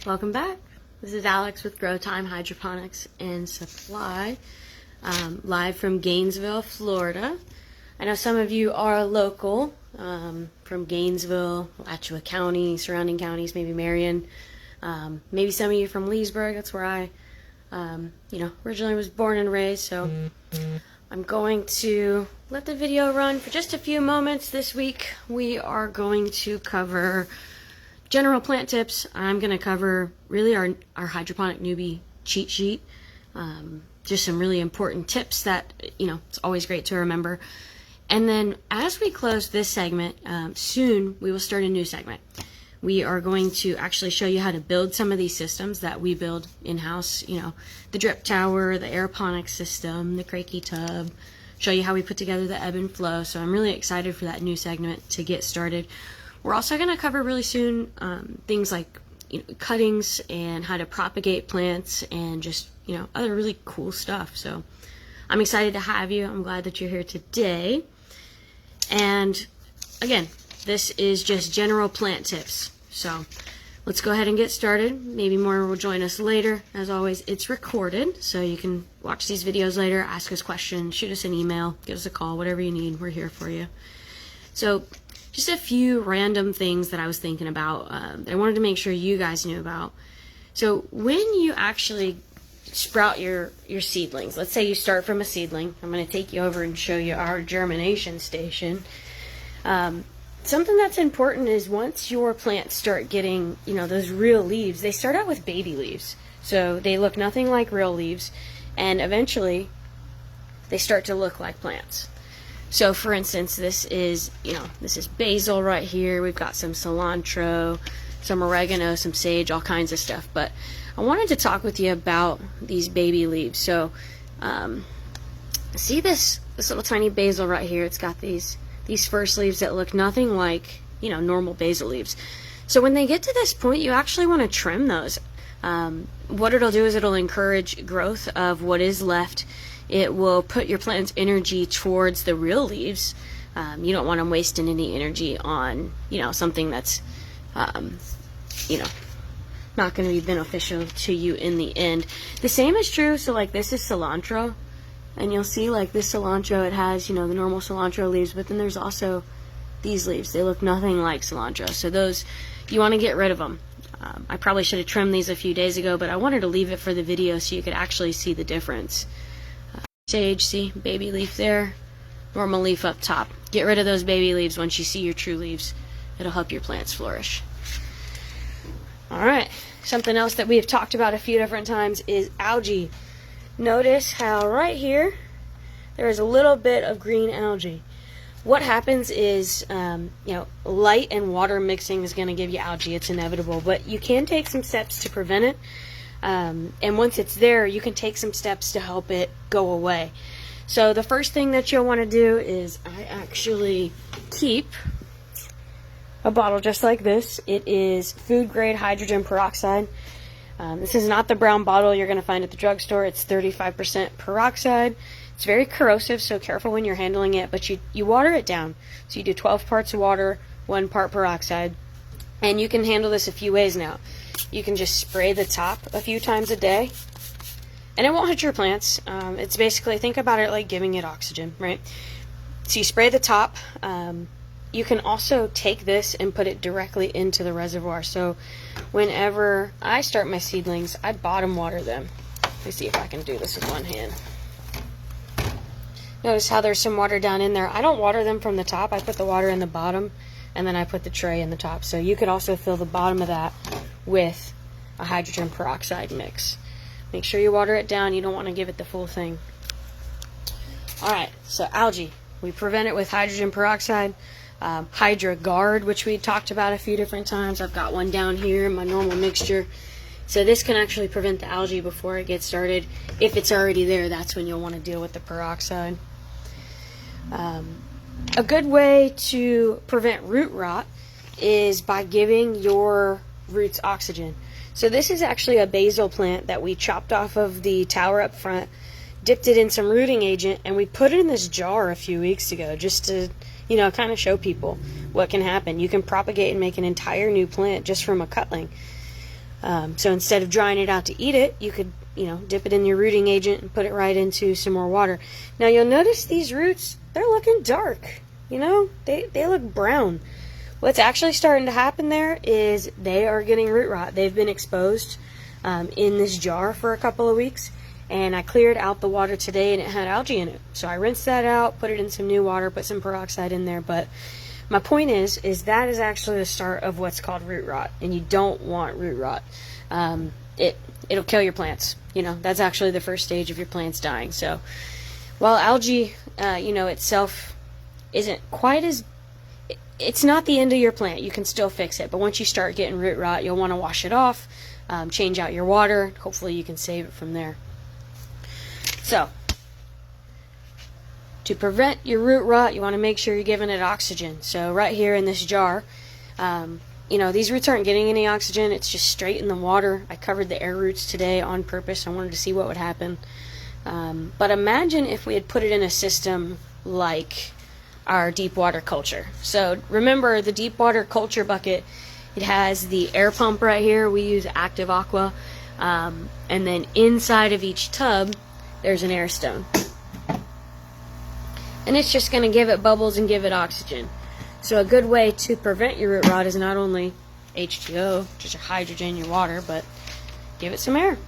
Welcome back. This is Alex with Grow Time Hydroponics and Supply, live from Gainesville, Florida. I know some of you are local from Gainesville, Alachua County, surrounding counties, maybe Marion. Maybe some of you from Leesburg. That's where I, originally was born and raised. So I'm going to let the video run for just a few moments. This week we are going to cover general plant tips. I'm going to cover really our hydroponic newbie cheat sheet. Just some really important tips that, it's always great to remember. And then as we close this segment, soon we will start a new segment. We are going to actually show you how to build some of these systems that we build in-house, the drip tower, the aeroponic system, the Crakey tub, show you how we put together the ebb and flow. So I'm really excited for that new segment to get started. We're also going to cover really soon things like cuttings and how to propagate plants and just other really cool stuff. So I'm excited to have you. I'm glad that you're here today. And again, this is just general plant tips. So let's go ahead and get started. Maybe more will join us later. As always, it's recorded, so you can watch these videos later, ask us questions, shoot us an email, give us a call, whatever you need. We're here for you. So just a few random things that I was thinking about that I wanted to make sure you guys knew about. So when you actually sprout your seedlings, let's say you start from a seedling. I'm going to take you over and show you our germination station. Something that's important is once your plants start getting, those real leaves, they start out with baby leaves. So they look nothing like real leaves, and eventually they start to look like plants. So for instance, this is basil right here. We've got some cilantro, some oregano, some sage, all kinds of stuff. But I wanted to talk with you about these baby leaves. So see this little tiny basil right here. It's got these first leaves that look nothing like, normal basil leaves. So when they get to this point, you actually want to trim those. What it'll do is it'll encourage growth of what is left. It will put your plant's energy towards the real leaves. You don't want them wasting any energy on, something that's, not going to be beneficial to you in the end. The same is true. So like this is cilantro, and you'll see like this cilantro, it has, the normal cilantro leaves, but then there's also these leaves. They look nothing like cilantro. So those, you want to get rid of them. I probably should have trimmed these a few days ago, but I wanted to leave it for the video so you could actually see the difference. Sage, see, baby leaf there, normal leaf up top. Get rid of those baby leaves once you see your true leaves. It'll help your plants flourish. Alright, something else that we have talked about a few different times is algae. Notice how right here there is a little bit of green algae. What happens is, light and water mixing is going to give you algae. It's inevitable, but you can take some steps to prevent it. And once it's there, you can take some steps to help it go away. So the first thing that you'll want to do is I actually keep a bottle just like this. It is food grade hydrogen peroxide. This is not the brown bottle you're going to find at the drugstore. It's 35% peroxide. It's very corrosive, so careful when you're handling it, but you water it down. So you do 12 parts water, 1 part peroxide, and you can handle this a few ways now. You can just spray the top a few times a day, and it won't hit your plants. It's basically, think about it like giving it oxygen, right? So you spray the top. You can also take this and put it directly into the reservoir. So whenever I start my seedlings, I bottom water them. Let me see if I can do this with one hand. Notice how there's some water down in there. I don't water them from the top. I put the water in the bottom, and then I put the tray in the top. So you could also fill the bottom of that with a hydrogen peroxide mix. Make sure you water it down. You don't want to give it the full thing. Alright, so algae. We prevent it with hydrogen peroxide. Hydra Guard, which we talked about a few different times. I've got one down here in my normal mixture. So this can actually prevent the algae before it gets started. If it's already there, that's when you'll want to deal with the peroxide. A good way to prevent root rot is by giving your roots oxygen. So this is actually a basil plant that we chopped off of the tower up front, dipped it in some rooting agent, and we put it in this jar a few weeks ago just to, kind of show people what can happen. You can propagate and make an entire new plant just from a cutling. So instead of drying it out to eat it, you could, dip it in your rooting agent and put it right into some more water. Now you'll notice these roots, they're looking dark. They look brown. What's actually starting to happen there is they are getting root rot. They've been exposed in this jar for a couple of weeks, and I cleared out the water today and it had algae in it. So I rinsed that out, put it in some new water, put some peroxide in there. But my point is that is actually the start of what's called root rot, and you don't want root rot. It'll kill your plants. That's actually the first stage of your plants dying. So while algae, itself isn't quite as, it's not the end of your plant. You can still fix it, but once you start getting root rot, you'll want to wash it off, change out your water. Hopefully you can save it from there. So to prevent your root rot, you want to make sure you're giving it oxygen. So right here in this jar, these roots aren't getting any oxygen. It's just straight in the water. I covered the air roots today on purpose. I wanted to see what would happen. But imagine if we had put it in a system like our deep water culture. So remember the deep water culture bucket, it has the air pump right here. We use Active Aqua. And then inside of each tub, there's an air stone. And it's just going to give it bubbles and give it oxygen. So a good way to prevent your root rot is not only H2O, just your hydrogen, your water, but give it some air.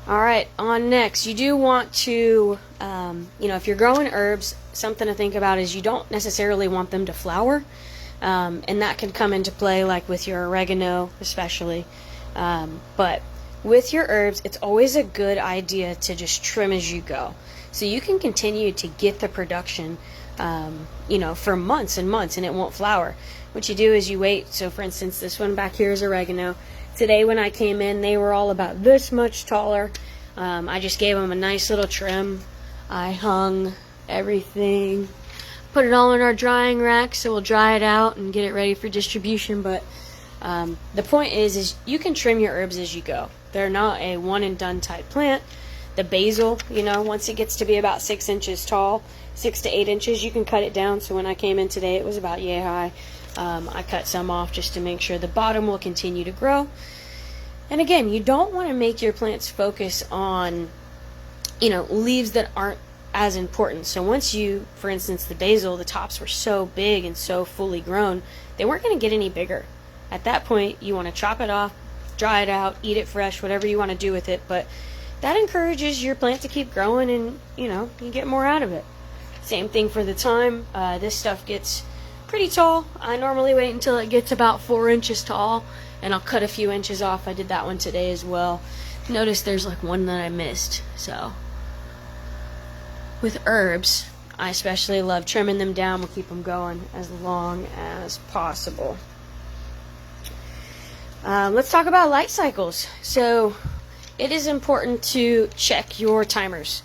Alright, on next, you do want to, if you're growing herbs, something to think about is you don't necessarily want them to flower, and that can come into play like with your oregano especially, but with your herbs, it's always a good idea to just trim as you go. So you can continue to get the production, for months and months, and it won't flower. What you do is you wait. So for instance, this one back here is oregano. Today when I came in, they were all about this much taller. I just gave them a nice little trim. I hung everything, put it all in our drying rack, so we'll dry it out and get it ready for distribution. But the point is you can trim your herbs as you go. They're not a one and done type plant. The basil, once it gets to be about 6 inches tall, 6 to 8 inches, you can cut it down. So when I came in today, it was about yay high. I cut some off just to make sure the bottom will continue to grow. And again, you don't want to make your plants focus on, leaves that aren't as important. So once you, for instance, the basil, the tops were so big and so fully grown, they weren't going to get any bigger. At that point, you want to chop it off, dry it out, eat it fresh, whatever you want to do with it. But that encourages your plant to keep growing, and, you get more out of it. Same thing for the thyme. This stuff gets pretty tall. I normally wait until it gets about 4 inches tall, and I'll cut a few inches off. I did that one today as well. Notice there's like one that I missed. So with herbs, I especially love trimming them down. We'll keep them going as long as possible. Let's talk about light cycles. So it is important to check your timers.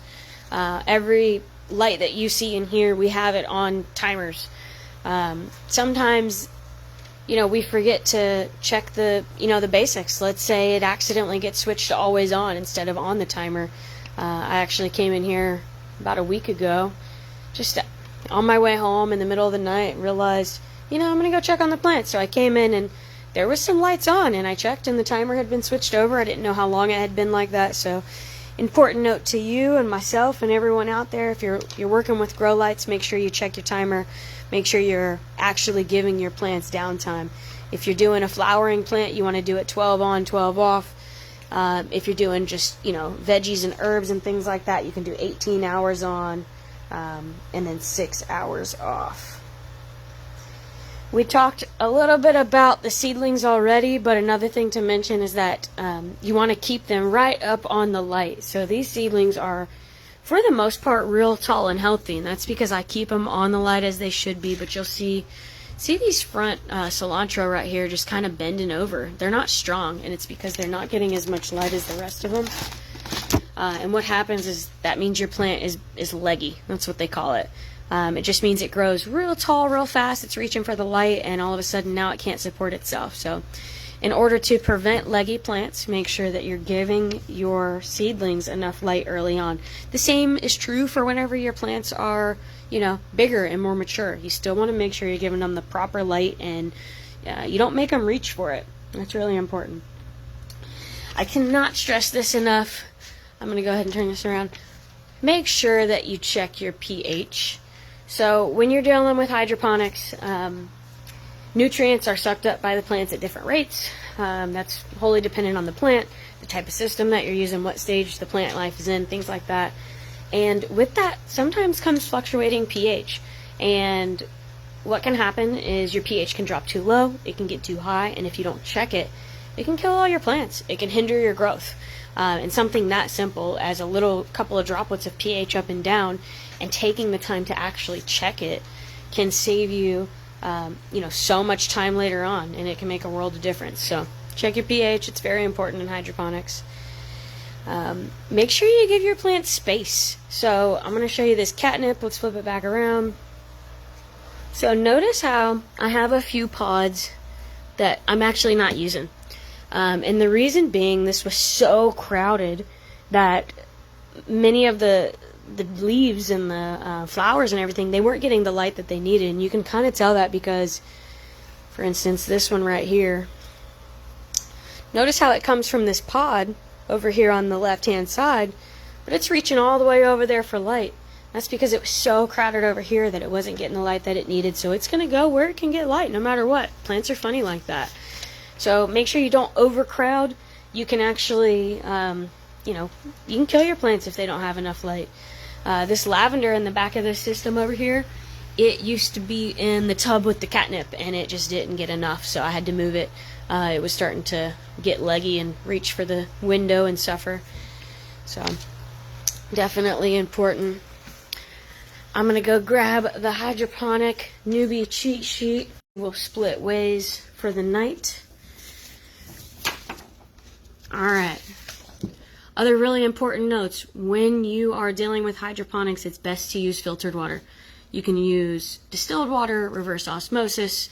Every light that you see in here, we have it on timers. Sometimes, we forget to check the basics. Let's say it accidentally gets switched to always on instead of on the timer. I actually came in here about a week ago, just on my way home in the middle of the night, realized, I'm going to go check on the plant. So I came in and there was some lights on, and I checked and the timer had been switched over. I didn't know how long it had been like that. So important note to you and myself and everyone out there, if you're working with grow lights, make sure you check your timer. Make sure you're actually giving your plants downtime. If you're doing a flowering plant, you want to do it 12 on, 12 off. If you're doing just, veggies and herbs and things like that, you can do 18 hours on and then 6 hours off. We talked a little bit about the seedlings already, but another thing to mention is that you want to keep them right up on the light. So these seedlings are, for the most part, real tall and healthy, and that's because I keep them on the light as they should be. But you'll see these front cilantro right here just kind of bending over. They're not strong, and it's because they're not getting as much light as the rest of them. And what happens is that means your plant is leggy. That's what they call it. It just means it grows real tall, real fast. It's reaching for the light, and all of a sudden now it can't support itself. So in order to prevent leggy plants, make sure that you're giving your seedlings enough light early on. The same is true for whenever your plants are, bigger and more mature. You still want to make sure you're giving them the proper light and you don't make them reach for it. That's really important. I cannot stress this enough. I'm going to go ahead and turn this around. Make sure that you check your pH. So when you're dealing with hydroponics, nutrients are sucked up by the plants at different rates. That's wholly dependent on the plant, the type of system that you're using, what stage the plant life is in, things like that. And with that sometimes comes fluctuating pH. And what can happen is your pH can drop too low, it can get too high, and if you don't check it, it can kill all your plants. It can hinder your growth. And something that simple as a little couple of droplets of pH up and down and taking the time to actually check it can save you so much time later on, and it can make a world of difference. So check your pH. It's very important in hydroponics. Make sure you give your plants space. So I'm going to show you this catnip. Let's flip it back around. So notice how I have a few pods that I'm actually not using. And the reason being, this was so crowded that many of the leaves and the flowers and everything, they weren't getting the light that they needed. And you can kind of tell that because, for instance, this one right here, notice how it comes from this pod over here on the left hand side, but it's reaching all the way over there for light. That's because it was so crowded over here that it wasn't getting the light that it needed. So it's going to go where it can get light no matter what. Plants are funny like that. So make sure you don't overcrowd. You can actually, you can kill your plants if they don't have enough light. This lavender in the back of this system over here, it used to be in the tub with the catnip, and it just didn't get enough, so I had to move it. It was starting to get leggy and reach for the window and suffer. So definitely important. I'm going to go grab the hydroponic newbie cheat sheet. We'll split ways for the night. Alright, other really important notes. When you are dealing with hydroponics, it's best to use filtered water. You can use distilled water, reverse osmosis.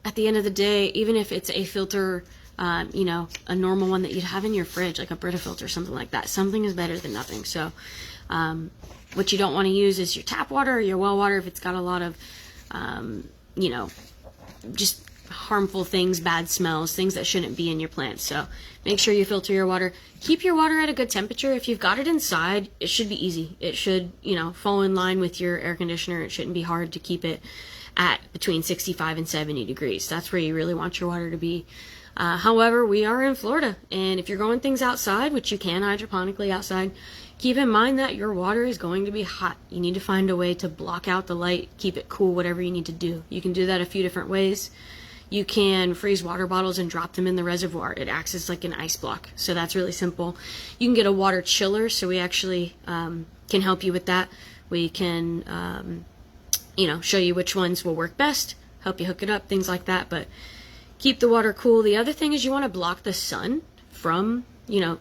At the end of the day, even if it's a filter, a normal one that you'd have in your fridge, like a Brita filter, something like that, something is better than nothing. So what you don't want to use is your tap water or your well water if it's got a lot of, just harmful things, bad smells, things that shouldn't be in your plants. So make sure you filter your water. Keep your water at a good temperature. If you've got it inside, it should be easy. It should, fall in line with your air conditioner. It shouldn't be hard to keep it at between 65 and 70 degrees. That's where you really want your water to be. However, we are in Florida, and if you're growing things outside, which you can hydroponically outside, keep in mind that your water is going to be hot. You need to find a way to block out the light, keep it cool, whatever you need to do. You can do that a few different ways. You can freeze water bottles and drop them in the reservoir. It acts as like an ice block, so that's really simple. You can get a water chiller, so we actually can help you with that. We can, show you which ones will work best, help you hook it up, things like that, but keep the water cool. The other thing is you want to block the sun from,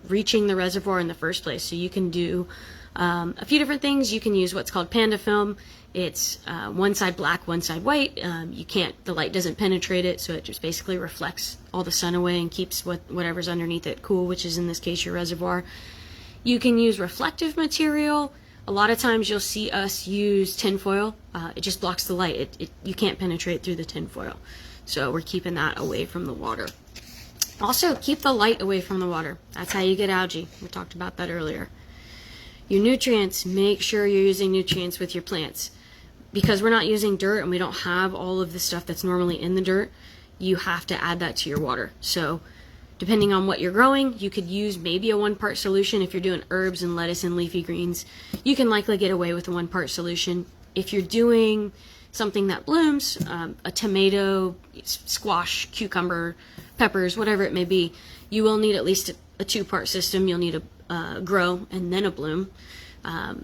reaching the reservoir in the first place. So you can do a few different things. You can use what's called panda film. It's one side black, one side white. The light doesn't penetrate it, so it just basically reflects all the sun away and keeps whatever's underneath it cool, which is in this case your reservoir. You can use reflective material. A lot of times you'll see us use tinfoil. It just blocks the light. You can't penetrate through the tinfoil. So we're keeping that away from the water. Also, keep the light away from the water. That's how you get algae. We talked about that earlier. Your nutrients, make sure you're using nutrients with your plants. Because we're not using dirt and we don't have all of the stuff that's normally in the dirt, you have to add that to your water. So depending on what you're growing, you could use maybe a 1-part solution. If you're doing herbs and lettuce and leafy greens, you can likely get away with a 1-part solution. If you're doing something that blooms, a tomato, squash, cucumber, peppers, whatever it may be, you will need at least a 2-part system. You'll need a grow and then a bloom.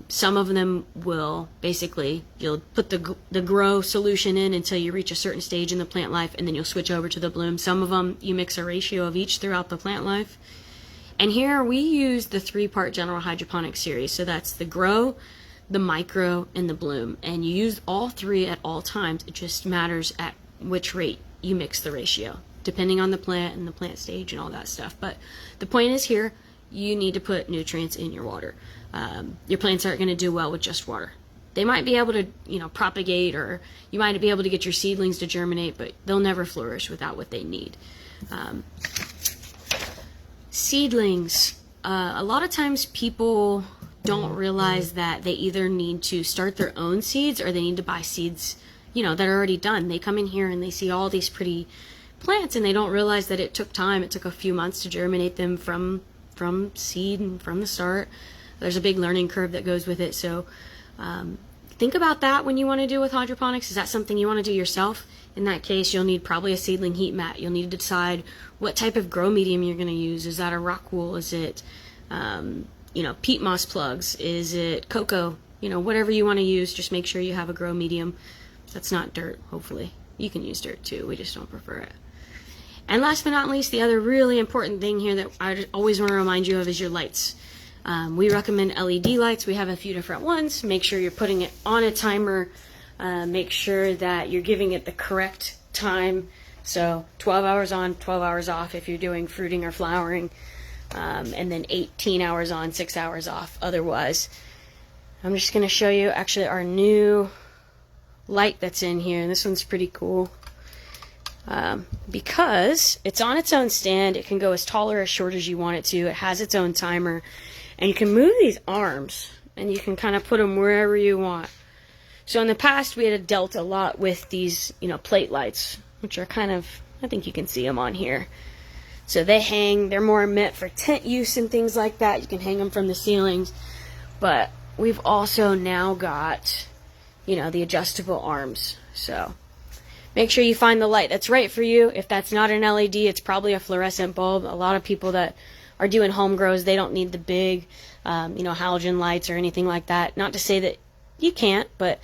Some of them will you'll put the grow solution in until you reach a certain stage in the plant life, and then you'll switch over to the bloom. Some of them you mix a ratio of each throughout the plant life. And here we use the 3-part general hydroponic series. So that's the grow, the micro, and the bloom. And you use all 3 at all times. It just matters at which rate you mix the ratio, depending on the plant and the plant stage and all that stuff. But the point is here, you need to put nutrients in your water. Your plants aren't going to do well with just water. they might be able to, you know, propagate, or you might be able to get your seedlings to germinate, but they'll never flourish without what they need. Seedlings. A lot of times people don't realize that they either need to start their own seeds or they need to buy seeds, you know, that are already done. They come in here and they see all these pretty plants and they don't realize that it took time. It took a few months to germinate them from seed and from the start. There's a big learning curve that goes with it. So think about that when you want to do with hydroponics. Is that something you want to do yourself? In that case, you'll need probably a seedling heat mat. You'll need to decide what type of grow medium you're going to use. Is that a rock wool? Is it, you know, peat moss plugs? Is it cocoa? You know, whatever you want to use, just make sure you have a grow medium that's not dirt, hopefully. You can use dirt too, we just don't prefer it. And last but not least, the other really important thing here that I always want to remind you of is your lights. We recommend LED lights. We have a few different ones. Make sure you're putting it on a timer. Make sure that you're giving it the correct time. So 12 hours on, 12 hours off if you're doing fruiting or flowering. And then 18 hours on, 6 hours off otherwise. I'm just going to show you actually our new light that's in here. And this one's pretty cool. Because it's on its own stand. It can go as tall or as short as you want it to. It has its own timer. And you can move these arms, and you can kind of put them wherever you want. So in the past, we had dealt a lot with these, you know, plate lights, which are kind of, I think you can see them on here. So they hang, they're more meant for tent use and things like that. You can hang them from the ceilings. But we've also now got, you know, the adjustable arms. So make sure you find the light that's right for you. If that's not an LED, it's probably a fluorescent bulb. A lot of people that are doing home grows, they don't need the big, you know, halogen lights or anything like that. Not to say that you can't, but,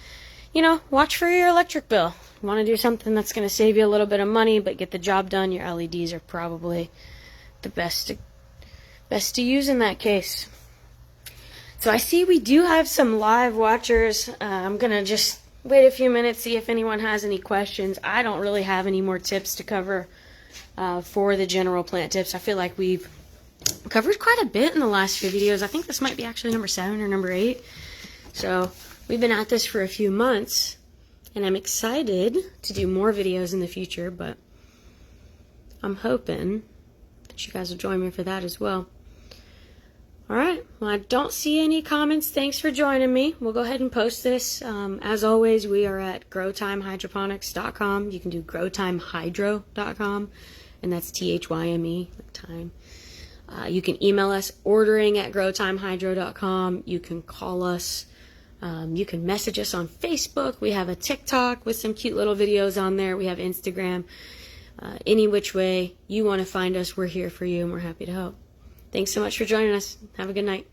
you know, watch for your electric bill. You want to do something that's going to save you a little bit of money, but get the job done, your LEDs are probably the best to use in that case. So I see we do have some live watchers. I'm going to just wait a few minutes, see if anyone has any questions. I don't really have any more tips to cover for the general plant tips. I feel like we've covered quite a bit in the last few videos. I think this might be actually number 7 or number 8. So we've been at this for a few months, and I'm excited to do more videos in the future, but I'm hoping that you guys will join me for that as well. Alright, well, I don't see any comments. Thanks for joining me. We'll go ahead and post this. As always, we are at growtimehydroponics.com. You can do growtimehydro.com, and that's THYME, time. You can email us, ordering@growtimehydro.com. You can call us. You can message us on Facebook. We have a TikTok with some cute little videos on there. We have Instagram. Any which way you want to find us, we're here for you, and we're happy to help. Thanks so much for joining us. Have a good night.